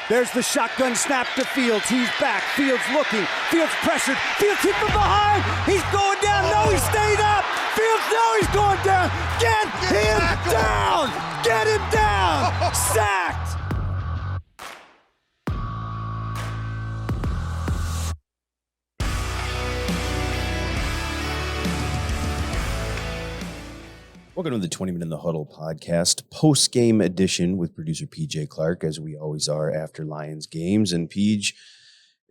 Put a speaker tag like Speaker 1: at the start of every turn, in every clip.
Speaker 1: There's the shotgun snap to Fields. He's back. Fields looking. Fields pressured. Fields hit from behind. He's going down. No, he stayed up. Fields, no, he's going down. Get him down. Get him down. Sacked.
Speaker 2: Welcome to the Twentyman in the Huddle podcast, post-game edition with producer PJ Clark, as we always are after Lions games. And PJ,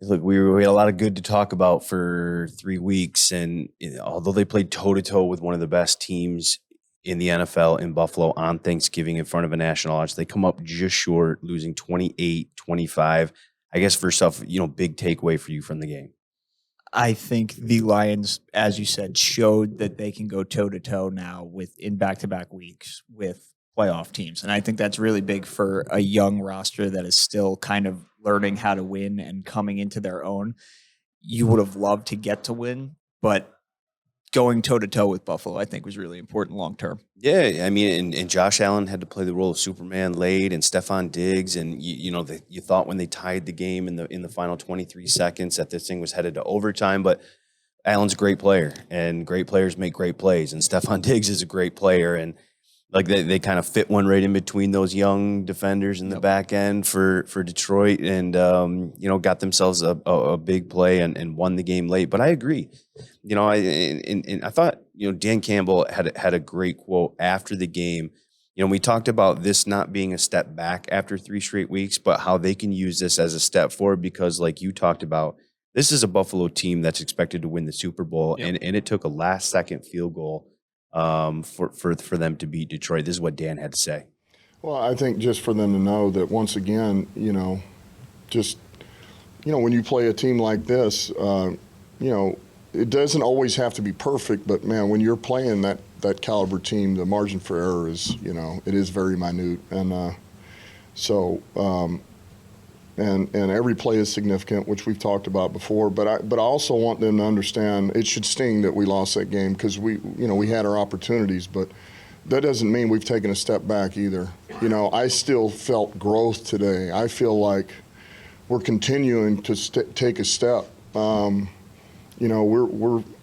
Speaker 2: look, we had a lot of good to talk about for 3 weeks, and although they played toe-to-toe with one of the best teams in the NFL in Buffalo on Thanksgiving in front of a national audience, they come up just short, losing 28-25. I guess first off, big takeaway for you from the game.
Speaker 3: I think the Lions, as you said, showed that they can go toe-to-toe now in back-to-back weeks with playoff teams. And I think that's really big for a young roster that is still kind of learning how to win and coming into their own. You would have loved to get to win, but going toe-to-toe with Buffalo, I think, was really important long-term.
Speaker 2: Yeah, I mean, and Josh Allen had to play the role of Superman late, and Stephon Diggs, and you thought when they tied the game in the final 23 seconds that this thing was headed to overtime, but Allen's a great player, and great players make great plays, and Stephon Diggs is a great player, and like they kind of fit one right in between those young defenders in the back end for Detroit, and got themselves a big play and won the game late. But I agree, I thought Dan Campbell had a great quote after the game. We talked about this not being a step back after 3 straight weeks, but how they can use this as a step forward because, like you talked about, this is a Buffalo team that's expected to win the Super Bowl, and it took a last-second field goal for them to beat Detroit. This is what Dan had to say.
Speaker 4: Well, I think just for them to know that once again, when you play a team like this, it doesn't always have to be perfect, but man, when you're playing that caliber team, the margin for error is, it is very minute. And and every play is significant, which we've talked about before. But I also want them to understand it should sting that we lost that game because we had our opportunities, but that doesn't mean we've taken a step back either. I still felt growth today. I feel like we're continuing to take a step.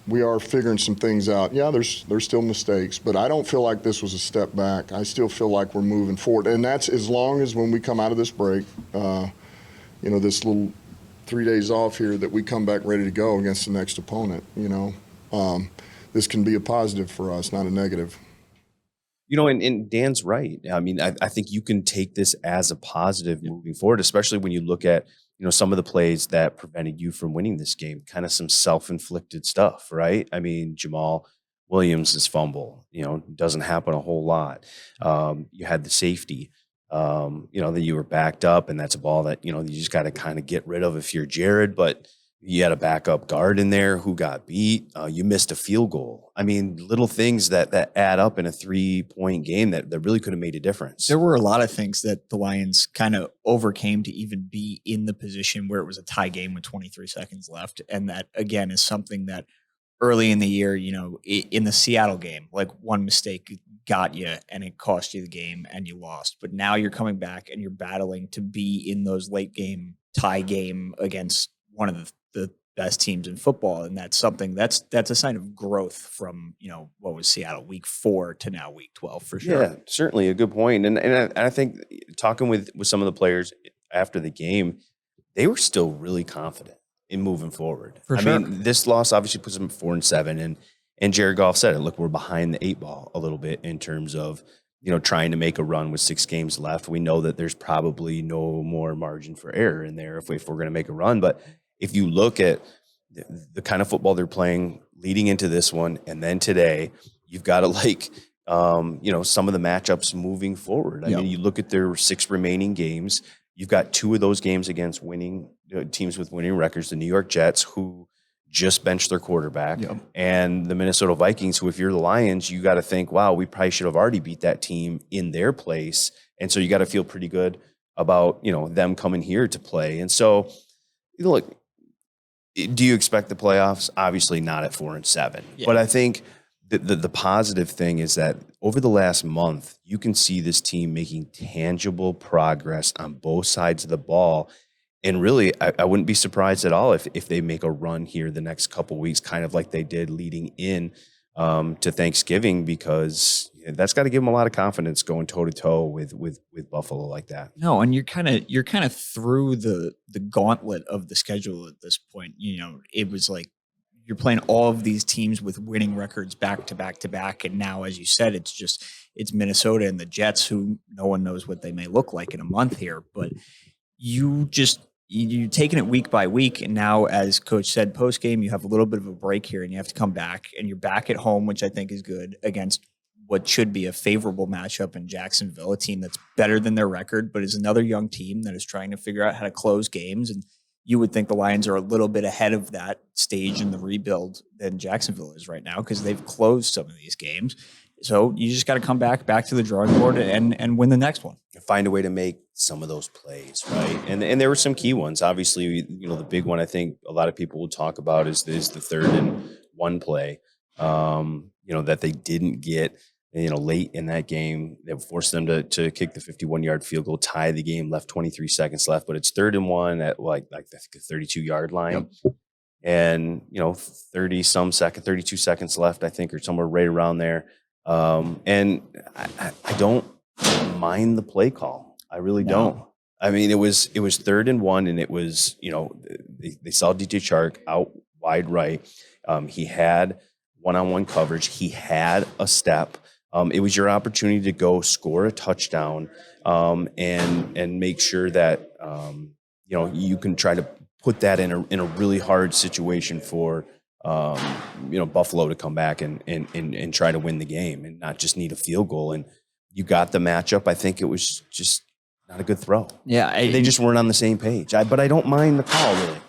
Speaker 4: We are figuring some things out. Yeah, there's still mistakes, but I don't feel like this was a step back. I still feel like we're moving forward, and that's as long as when we come out of this break. This little 3 days off here that we come back ready to go against the next opponent, this can be a positive for us, not a negative.
Speaker 2: And Dan's right. I mean, I think you can take this as a positive moving forward, especially when you look at, some of the plays that prevented you from winning this game, kind of some self-inflicted stuff, right? I mean, Jamaal Williams' fumble, doesn't happen a whole lot. You had the safety. That you were backed up, and that's a ball that, you just got to kind of get rid of if you're Jared, but you had a backup guard in there who got beat. You missed a field goal. I mean, little things that add up in a 3-point game that really could have made a difference.
Speaker 3: There were a lot of things that the Lions kind of overcame to even be in the position where it was a tie game with 23 seconds left. And that, again, is something that early in the year, in the Seattle game, like one mistake got you and it cost you the game and you lost. But now you're coming back and you're battling to be in those late game tie game against one of the best teams in football. And that's something that's a sign of growth from, what was Seattle week 4 to now week 12 for sure.
Speaker 2: Yeah, certainly a good point. And I think talking with some of the players after the game, they were still really confident in moving forward.
Speaker 3: For sure.
Speaker 2: I mean, this loss obviously puts them at 4-7, and Jared Goff said it. Look, we're behind the 8 ball a little bit in terms of trying to make a run with 6 games left. We know that there's probably no more margin for error in there if we're going to make a run. But if you look at the kind of football they're playing leading into this one, and then today, you've got to some of the matchups moving forward. I mean, you look at their 6 remaining games. You've got 2 of those games against winning teams with winning records, the New York Jets, who just benched their quarterback, and the Minnesota Vikings, who, if you're the Lions, you got to think, wow, we probably should have already beat that team in their place. And so you got to feel pretty good about, them coming here to play. And so, look, do you expect the playoffs? Obviously not at 4-7, but I think the positive thing is that over the last month, you can see this team making tangible progress on both sides of the ball. And really, I wouldn't be surprised at all if they make a run here the next couple weeks, kind of like they did leading in to Thanksgiving, because that's got to give them a lot of confidence going toe to toe with Buffalo like that.
Speaker 3: No, and you're kind of through the gauntlet of the schedule at this point. You know, it was like you're playing all of these teams with winning records back to back to back, and now, as you said, it's Minnesota and the Jets, who no one knows what they may look like in a month here, but you're taking it week by week, and now, as Coach said post game, you have a little bit of a break here, and you have to come back, and you're back at home, which I think is good, against what should be a favorable matchup in Jacksonville, a team that's better than their record, but is another young team that is trying to figure out how to close games. And you would think the Lions are a little bit ahead of that stage in the rebuild than Jacksonville is right now, because they've closed some of these games. So you just got to come back to the drawing board and win the next one.
Speaker 2: Find a way to make some of those plays, right? And there were some key ones. Obviously, the big one I think a lot of people will talk about is the 3rd and 1 play, that they didn't get, late in that game. That forced them to kick the 51-yard field goal, tie the game, left 23 seconds left, but it's 3rd and 1 at like the 32-yard line. Yep. And, 32 seconds left, I think, or somewhere right around there. And I don't mind the play call. I really don't. I mean, it was 3rd and 1, and it was, they saw DJ Chark out wide right. He had one-on-one coverage. He had a step. It was your opportunity to go score a touchdown, and make sure that, you can try to put that in a really hard situation for, Buffalo to come back and try to win the game and not just need a field goal. And you got the matchup. I think it was just not a good throw.
Speaker 3: Yeah.
Speaker 2: They just weren't on the same page. But I don't mind the call, really.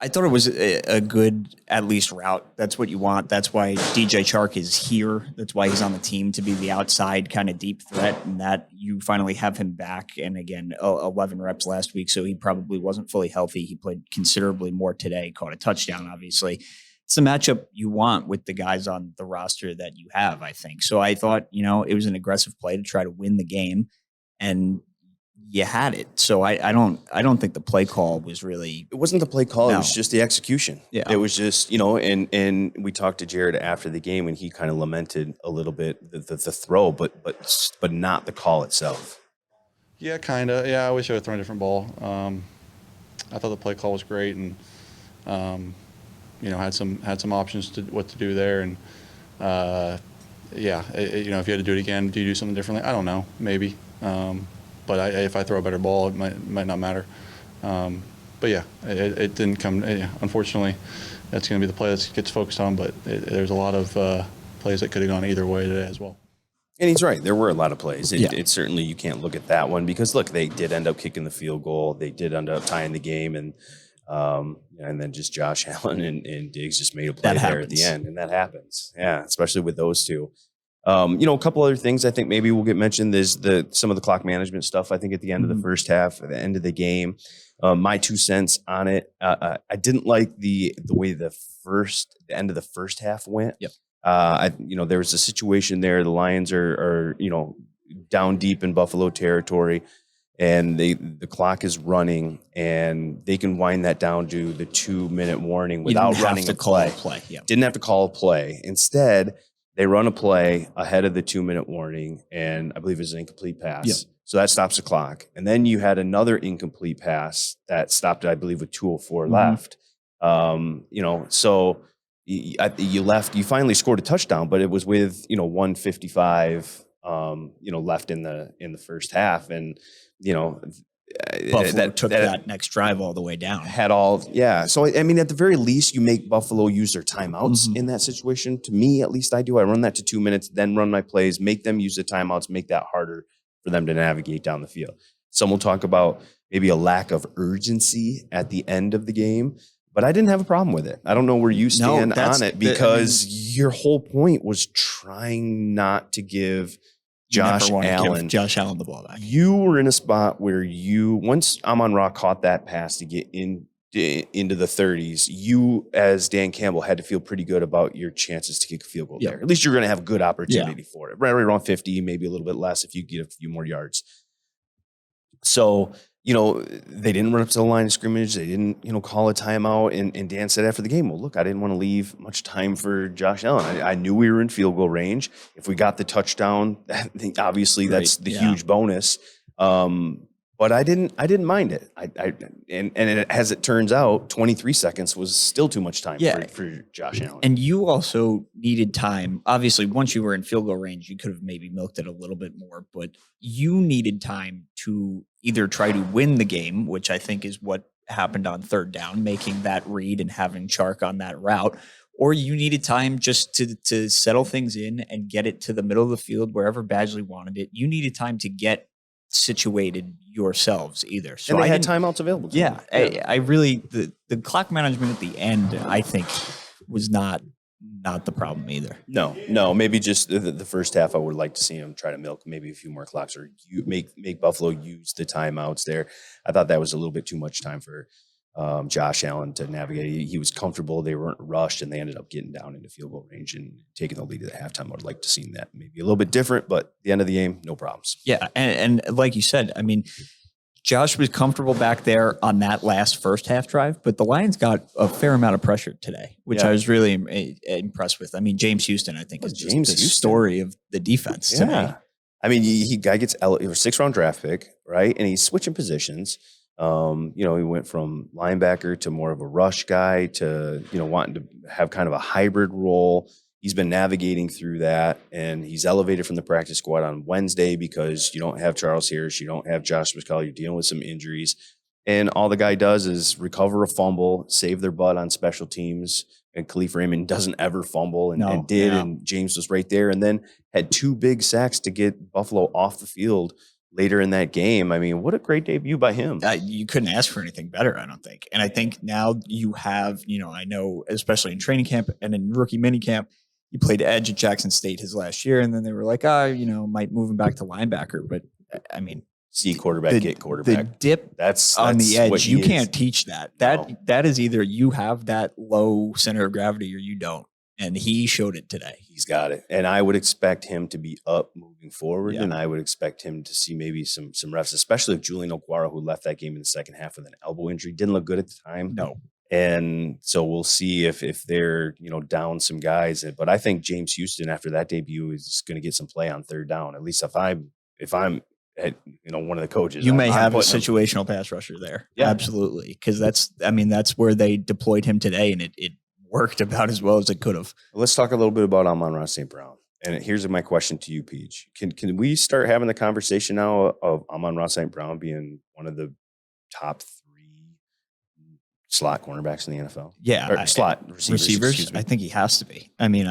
Speaker 3: I thought it was a good, at least, route. That's what you want. That's why DJ Chark is here. That's why he's on the team, to be the outside kind of deep threat, and that you finally have him back. And again, 11 reps last week, so he probably wasn't fully healthy. He played considerably more today, caught a touchdown, obviously. It's the matchup you want with the guys on the roster that you have, I think. So I thought, it was an aggressive play to try to win the game, and you had it. So I don't think the play call was really. It
Speaker 2: wasn't the play call. No. It was just the execution.
Speaker 3: Yeah.
Speaker 2: It was just, and we talked to Jared after the game, and he kind of lamented a little bit the throw, but not the call itself.
Speaker 5: Yeah, kind of. Yeah, I wish I would have thrown a different ball. I thought the play call was great, and had some options to what to do there, and if you had to do it again, do you do something differently? I don't know, maybe. But if I throw a better ball, it might not matter. But yeah, it didn't come. Unfortunately, that's going to be the play that gets focused on. But there's a lot of plays that could have gone either way today as well.
Speaker 2: And he's right. There were a lot of plays. It certainly, you can't look at that one because, look, they did end up kicking the field goal. They did end up tying the game, and then just Josh Allen and Diggs just made a play there at the end, and that happens. Yeah, especially with those two. A couple other things I think maybe will get mentioned is some of the clock management stuff. I think at the end of the first half, at the end of the game, my 2 cents on it. I didn't like the way the end of the first half went.
Speaker 3: Yep.
Speaker 2: There was a situation there. The Lions are down deep in Buffalo territory, and the clock is running, and they can wind that down to the 2-minute warning without running a play.
Speaker 3: Yeah.
Speaker 2: Didn't have to call a play. Instead, they run a play ahead of the 2-minute warning, and I believe it was an incomplete pass.
Speaker 3: Yep.
Speaker 2: So that stops the clock. And then you had another incomplete pass that stopped it, I believe, with 2:04 left. So you finally scored a touchdown, but it was with 1:55 left in the first half, and
Speaker 3: Buffalo took that next drive all the way down.
Speaker 2: So, I mean, at the very least, you make Buffalo use their timeouts in that situation. To me, at least I do. I run that to 2 minutes, then run my plays, make them use the timeouts, make that harder for them to navigate down the field. Some will talk about maybe a lack of urgency at the end of the game, but I didn't have a problem with it. I don't know where you stand on it, because your whole point was trying not to give Josh Allen
Speaker 3: the ball back.
Speaker 2: You were in a spot where once Amon-Ra caught that pass to get in into the 30s, you as Dan Campbell had to feel pretty good about your chances to kick a field goal there. At least you're going to have a good opportunity for it. Right around 50, maybe a little bit less if you get a few more yards. So, they didn't run up to the line of scrimmage. They didn't, call a timeout. And Dan said after the game, well, look, I didn't want to leave much time for Josh Allen. I knew we were in field goal range. If we got the touchdown, I think obviously that's the huge bonus. But I didn't mind it. As it turns out, 23 seconds was still too much time for Josh Allen.
Speaker 3: And you also needed time. Obviously, once you were in field goal range, you could have maybe milked it a little bit more, but you needed time to either try to win the game, which I think is what happened on third down, making that read and having Chark on that route, or you needed time just to settle things in and get it to the middle of the field wherever Badgley wanted it. You needed time to get situated yourselves either. So
Speaker 2: and they had timeouts available.
Speaker 3: I really, the clock management at the end, I think, was not the problem either.
Speaker 2: No, maybe just the first half. I would like to see him try to milk maybe a few more clocks, or make Buffalo use the timeouts there. I thought that was a little bit too much time for Josh Allen to navigate. He was comfortable. They weren't rushed, and they ended up getting down into field goal range and taking the lead at the halftime. I would like to see that maybe a little bit different, but at the end of the game, no problems.
Speaker 3: Yeah, and like you said, I mean, Josh was comfortable back there on that last first half drive, but the Lions got a fair amount of pressure today, which I was really impressed with. I mean, James Houston, I think, is just the story of the defense to me.
Speaker 2: I mean, guy gets a 6th-round draft pick, right? And he's switching positions. He went from linebacker to more of a rush guy to, wanting to have kind of a hybrid role. He's been navigating through that, and he's elevated from the practice squad on Wednesday because you don't have Charles Harris, you don't have Josh McCall, you're dealing with some injuries. And all the guy does is recover a fumble, save their butt on special teams. And Khalif Raymond doesn't ever fumble and did. And James was right there, and then had 2 big sacks to get Buffalo off the field later in that game. I mean, what a great debut by him.
Speaker 3: You couldn't ask for anything better, I don't think. And I think now you have, I know, especially in training camp and in rookie minicamp, he played edge at Jackson State his last year, and then they were like, might move him back to linebacker. But, I mean,
Speaker 2: see quarterback, get quarterback.
Speaker 3: The dip that's on the edge, you can't teach that. That is either you have that low center of gravity or you don't. And he showed it today.
Speaker 2: He's got it. And I would expect him to be up moving forward. And I would expect him to see maybe some refs, especially if Julian Okwara, who left that game in the second half with an elbow injury, didn't look good at the time.
Speaker 3: No.
Speaker 2: And so we'll see if they're, down some guys. But I think James Houston, after that debut, is going to get some play on third down. At least if I'm one of the coaches.
Speaker 3: You may have a situational pass rusher there. Yeah. Absolutely. Because that's where they deployed him today, and it worked about as well as it could have.
Speaker 2: Let's talk a little bit about Amon-Ra St. Brown. And here's my question to you, Peach. Can we start having the conversation now of Amon-Ra St. Brown being one of the top 3 slot cornerbacks in the NFL?
Speaker 3: Yeah.
Speaker 2: Slot receivers.
Speaker 3: I think he has to be. I mean,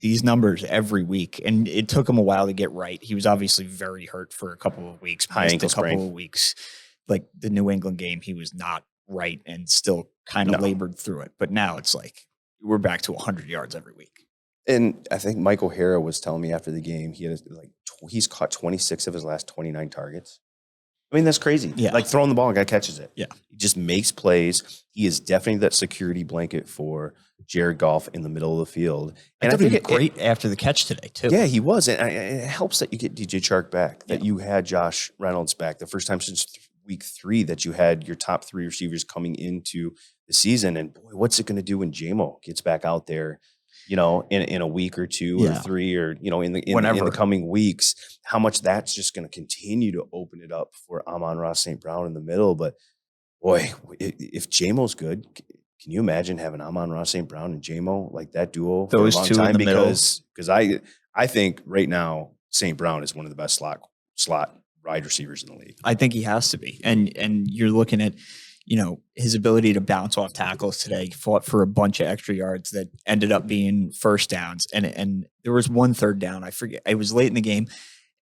Speaker 3: these numbers every week, and it took him a while to get right. He was obviously very hurt for a couple of weeks.
Speaker 2: High ankle sprain.
Speaker 3: Like the New England game, he was not right and still kind of labored through it. But now it's like we're back to 100 yards every week.
Speaker 2: And I think Michael Hara was telling me after the game, he's caught 26 of his last 29 targets. I mean, that's crazy.
Speaker 3: Yeah.
Speaker 2: Like throwing the ball, a guy catches it.
Speaker 3: Yeah.
Speaker 2: He just makes plays. He is definitely that security blanket for Jared Goff in the middle of the field.
Speaker 3: And I think he was great after the catch today, too.
Speaker 2: Yeah, he was. And it helps that you get DJ Chark back, that you had Josh Reynolds back. The first time since week 3 that you had your top 3 receivers coming into the season. And boy, what's it going to do when JMO gets back out there, in a week or 2 or 3 or, in the coming weeks, how much that's just going to continue to open it up for Amon-Ra St. Brown in the middle. But boy, if JMO's good, can you imagine having Amon-Ra St. Brown and JMO, like that duo
Speaker 3: those
Speaker 2: for a long
Speaker 3: two
Speaker 2: time?
Speaker 3: in the middle?
Speaker 2: Because I think right now St. Brown is one of the best slot wide receivers in the league.
Speaker 3: I think he has to be. And you're looking at, his ability to bounce off tackles today. He fought for a bunch of extra yards that ended up being first downs. And there was one third down. I forget. It was late in the game,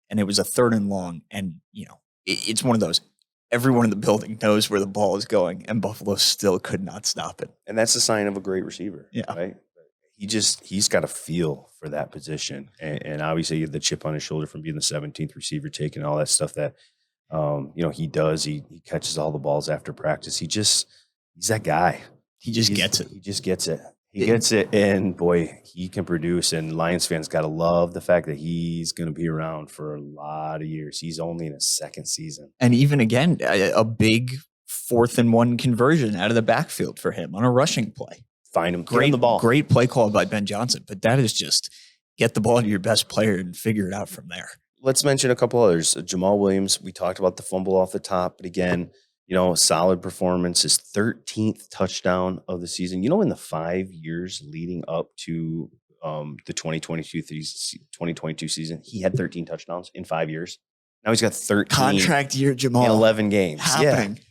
Speaker 3: and it was a 3rd and long. And, it's one of those. Everyone in the building knows where the ball is going, and Buffalo still could not stop it.
Speaker 2: And that's a sign of a great receiver.
Speaker 3: Yeah.
Speaker 2: Right? He's got a feel for that position. And obviously, you have the chip on his shoulder from being the 17th receiver, taking all that stuff that, he does. He catches all the balls after practice. He just, he's that guy.
Speaker 3: He just gets it.
Speaker 2: He just gets it. He gets it, and boy, he can produce. And Lions fans got to love the fact that he's going to be around for a lot of years. He's only in his second season.
Speaker 3: And even again, a big 4th-and-1 conversion out of the backfield for him on a rushing play.
Speaker 2: Find him, get him the ball.
Speaker 3: Great play call by Ben Johnson, but that is just get the ball to your best player and figure it out from there.
Speaker 2: Let's mention a couple others. Jamaal Williams, we talked about the fumble off the top, but again, solid performance, his 13th touchdown of the season. In the 5 years leading up to the 2022 season, he had 13 touchdowns in 5 years. Now he's got 13
Speaker 3: contract year, Jamaal,
Speaker 2: in 11 games.
Speaker 3: happening.
Speaker 2: Yeah.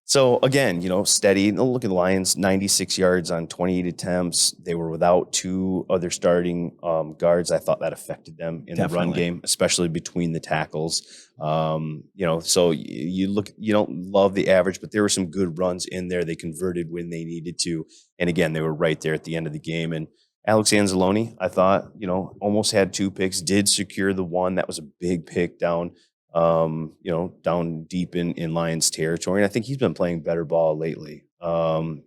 Speaker 2: So again, steady. Look at the Lions, 96 yards on 28 attempts. They were without 2 other starting guards. I thought that affected them in the run game, especially between the tackles. So you look, you don't love the average, but there were some good runs in there. They converted when they needed to. And again, they were right there at the end of the game. And Alex Anzalone, I thought, almost had 2 picks, did secure the one. That was a big pick down deep in Lions territory. And I think he's been playing better ball lately. During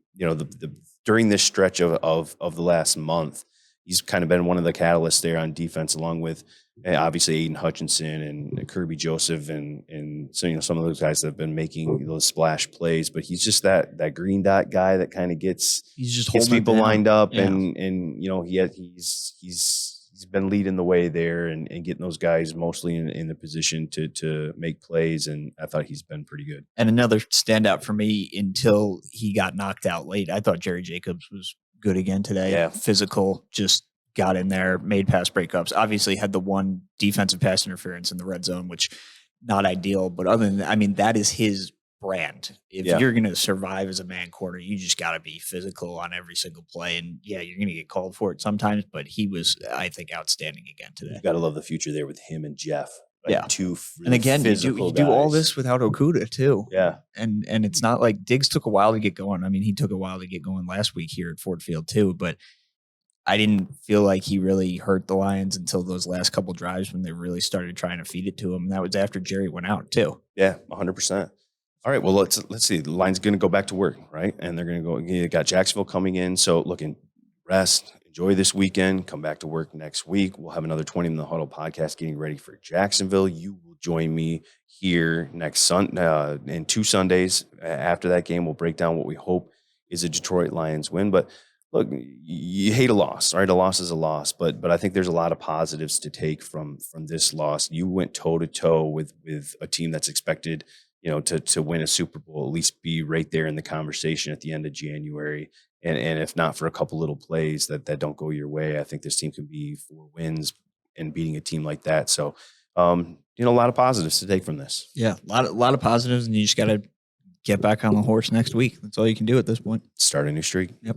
Speaker 2: this stretch of the last month, he's kind of been one of the catalysts there on defense, along with obviously Aiden Hutchinson and Kirby Joseph and so some of those guys that have been making those splash plays. But he's just that green dot guy that kind of gets people lined up, and he's been leading the way there and getting those guys mostly in the position to make plays. And I thought he's been pretty good.
Speaker 3: And another standout for me until he got knocked out late. I thought Jerry Jacobs was good again today.
Speaker 2: Yeah.
Speaker 3: Physical, just got in there, made pass breakups. Obviously had the one defensive pass interference in the red zone, which not ideal. But other than that, that is his brand. If you're going to survive as a man corner, you just got to be physical on every single play. And you're going to get called for it sometimes, but he was, I think, outstanding again today.
Speaker 2: You've got to love the future there with him and Jeff. Like 2 really
Speaker 3: and again, you do all this without Okudah too.
Speaker 2: Yeah.
Speaker 3: And it's not like Diggs took a while to get going. He took a while to get going last week here at Ford Field too, but I didn't feel like he really hurt the Lions until those last couple drives when they really started trying to feed it to him. And that was after Jerry went out too.
Speaker 2: Yeah, 100%. All right, well, let's see. The Lions going to go back to work, right? And they're going to go. You got Jacksonville coming in, so rest, enjoy this weekend, come back to work next week. We'll have another 20 in the Huddle podcast getting ready for Jacksonville. You will join me here next Sunday and 2 Sundays after that game. We'll break down what we hope is a Detroit Lions win. But look, you hate a loss, right? A loss is a loss, but I think there's a lot of positives to take from this loss. You went toe to toe with a team that's expected, to win a Super Bowl, at least be right there in the conversation at the end of January. And if not for a couple little plays that don't go your way, I think this team can be 4 wins and beating a team like that. So, a lot of positives to take from this.
Speaker 3: Yeah, a lot of positives, and you just got to get back on the horse next week. That's all you can do at this point.
Speaker 2: Start a new streak.
Speaker 3: Yep.